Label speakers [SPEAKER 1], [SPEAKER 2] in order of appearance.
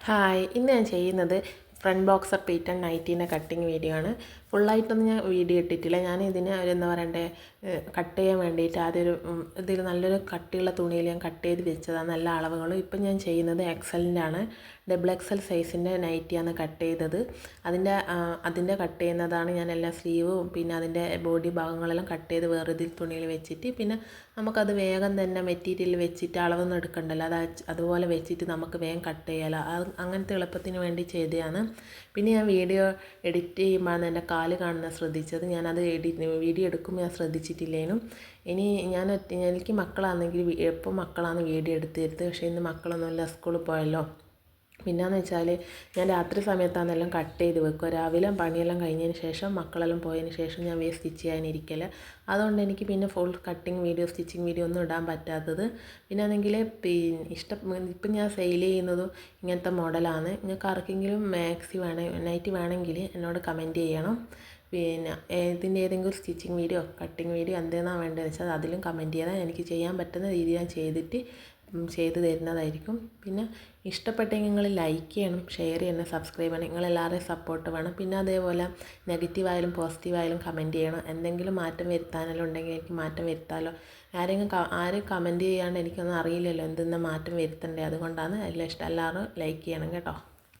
[SPEAKER 1] Hi, ഇന്ന് ഞാൻ ചെയ്യുന്നത് ഫ്രണ്ട് ബോക്സർ പീറ്റൺ നൈറ്റീൻ്റെ കട്ടിങ് വീഡിയോ ആണ്. ഫുള്ളായിട്ടൊന്നും ഞാൻ വീഡിയോ ഇട്ടിട്ടില്ല. ഞാൻ ഇതിന് ഒരു എന്താ പറയണ്ടേ, കട്ട് ചെയ്യാൻ വേണ്ടിയിട്ട് ആദ്യം ഇതിൽ നല്ലൊരു കട്ടിയുള്ള തുണിയിൽ ഞാൻ കട്ട് ചെയ്ത് വെച്ചതാണ്, നല്ല അളവുകൾ. ഇപ്പം ഞാൻ ചെയ്യുന്നത് എക്സലിൻ്റെ ആണ്. ഡബിൾ എക്സൽ സൈസിൻ്റെ നൈറ്റിയാണ് കട്ട് ചെയ്തത്. അതിൻ്റെ കട്ട് ചെയ്യുന്നതാണ് ഞാൻ എല്ലാ സ്ലീവും പിന്നെ അതിൻ്റെ ബോഡി ഭാഗങ്ങളെല്ലാം കട്ട് ചെയ്ത് വേറെ ഇതിൽ തുണിയിൽ വെച്ചിട്ട്, പിന്നെ നമുക്കത് വേഗം തന്നെ മെറ്റീരിയൽ വെച്ചിട്ട് അളവൊന്നും എടുക്കണ്ടല്ലോ, അതുപോലെ വെച്ചിട്ട് നമുക്ക് വേഗം കട്ട് ചെയ്യാമല്ലോ. അങ്ങനത്തെ എളുപ്പത്തിന് വേണ്ടി ചെയ്തതാണ്. പിന്നെ ഞാൻ വീഡിയോ എഡിറ്റ് ചെയ്യുമ്പോഴാണ് എൻ്റെ കാല് കാണുന്നത് ശ്രദ്ധിച്ചത്. ഞാനത് വീഡിയോ എടുക്കുമ്പോൾ ഞാൻ ശ്രദ്ധിച്ചിട്ടില്ലേനും. ഇനി എനിക്ക് മക്കളാണെങ്കിൽ എപ്പോൾ മക്കളാണ് വീഡിയോ എടുത്ത് തരുന്നത്. പക്ഷേ ഇന്ന് മക്കളൊന്നുമില്ല, സ്കൂളിൽ പോയല്ലോ. പിന്നെയെന്ന് വെച്ചാൽ ഞാൻ രാത്രി സമയത്താണെല്ലാം കട്ട് ചെയ്ത് വെക്കുക. രാവിലെ പണിയെല്ലാം കഴിഞ്ഞതിന് ശേഷം മക്കളെല്ലാം പോയതിന് ശേഷം ഞാൻ സ്റ്റിച്ച് ചെയ്യാനിരിക്കല്. അതുകൊണ്ട് എനിക്ക് പിന്നെ full cutting video stitching video ഒന്നും ഇടാൻ പറ്റാത്തത്. പിന്നെ ആണെങ്കിൽ ഇപ്പം ഞാൻ സെയിൽ ചെയ്യുന്നതും ഇങ്ങനത്തെ മോഡലാണ്. നിങ്ങൾക്ക് ആർക്കെങ്കിലും മാക്സി നൈറ്റി വേണമെങ്കിൽ എന്നോട് കമൻറ്റ് ചെയ്യണം. പിന്നെ ഇതിൻ്റെ ഏതെങ്കിലും സ്റ്റിച്ചിങ് വീഡിയോ കട്ടിങ് വീഡിയോ എന്തെന്നാണ് വേണ്ടതെന്ന് വെച്ചാൽ അതിലും കമൻറ്റ് ചെയ്താൽ എനിക്ക് ചെയ്യാൻ പറ്റുന്ന രീതി ഞാൻ ചെയ്ത് തരുന്നതായിരിക്കും. പിന്നെ ഇഷ്ടപ്പെട്ടെങ്കിൽ നിങ്ങൾ ലൈക്ക് ചെയ്യണം, ഷെയർ ചെയ്യണം, സബ്സ്ക്രൈബ് ചെയ്യണം. നിങ്ങളെല്ലാവരുടെയും സപ്പോർട്ട് വേണം. പിന്നെ അതേപോലെ നെഗറ്റീവായാലും പോസിറ്റീവായാലും കമൻറ്റ് ചെയ്യണം. എന്തെങ്കിലും മാറ്റം വരുത്താനെല്ലാം ഉണ്ടെങ്കിൽ എനിക്ക് മാറ്റം വരുത്താമല്ലോ. ആരും കമൻറ്റ് ചെയ്യാണ്ട് എനിക്കൊന്നും അറിയില്ലല്ലോ എന്തെന്ന് മാറ്റം വരുത്തണ്ടേ. അതുകൊണ്ടാണ് എല്ലാം എല്ലാവരും ലൈക്ക് ചെയ്യണം കേട്ടോ.